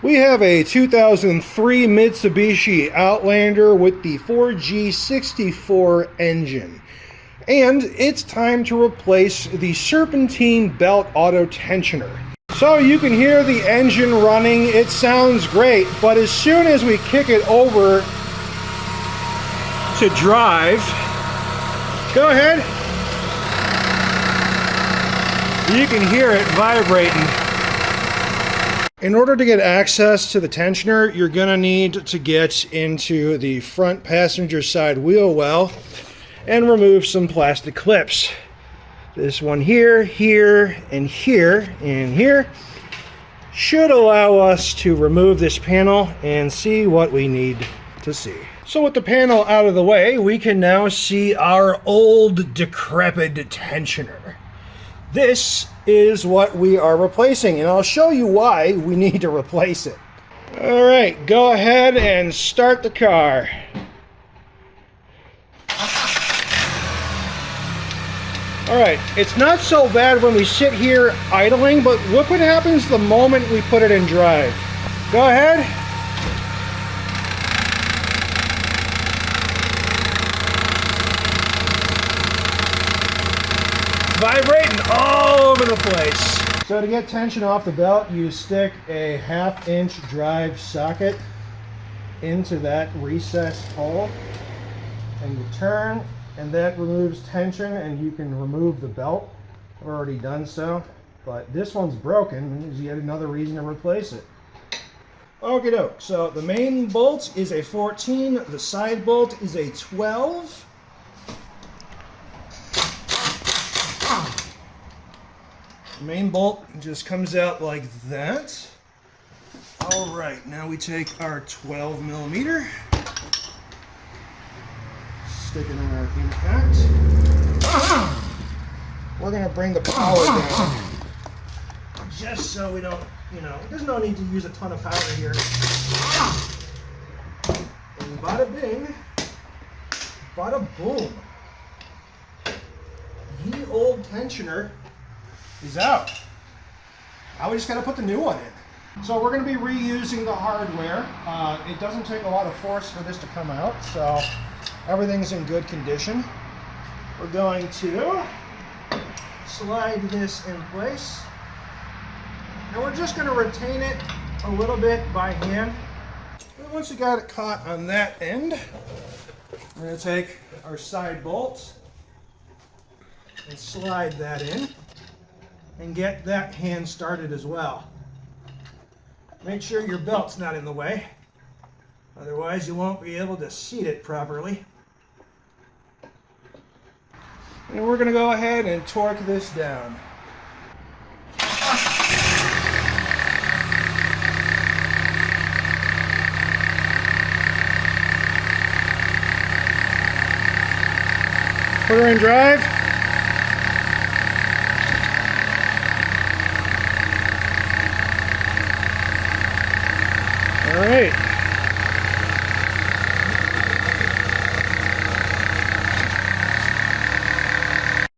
We have a 2003 Mitsubishi Outlander with the 4G64 engine. And it's time to replace the serpentine belt auto tensioner. So you can hear the engine running, it sounds great, but as soon as we kick it over to drive, go ahead, you can hear it vibrating. In order to get access to the tensioner, you're going to need to get into the front passenger side wheel well and remove some plastic clips. This one here, here, and here, and here should allow us to remove this panel and see what we need to see. So with the panel out of the way, we can now see our old decrepit tensioner. This is what we are replacing, and I'll show you why we need to replace it. All right, go ahead and start the car. All right, it's not so bad when we sit here idling, but look what happens the moment we put it in drive. Go ahead. Vibrating all over the place. So to get tension off the belt, you stick a 1/2-inch drive socket into that recessed hole and you turn, and that removes tension and you can remove the belt. I've already done so, but this one's broken and there's yet another reason to replace it. Okie doke, so the main bolt is a 14, the side bolt is a 12. The main bolt just comes out like that. All right, now we take our 12 millimeter, stick it in our impact. We're gonna bring the power down, just so we don't, there's no need to use a ton of power here. And bada bing, bada boom. Ye old tensioner is out. Now we just gotta put the new one in. So we're gonna be reusing the hardware. It doesn't take a lot of force for this to come out, so everything's in good condition. We're going to slide this in place. And we're just gonna retain it a little bit by hand. And once you got it caught on that end, we're gonna take our side bolt and slide that in and get that hand started as well. Make sure your belt's not in the way, otherwise you won't be able to seat it properly. And we're going to go ahead and torque this down. Put her in drive. All right.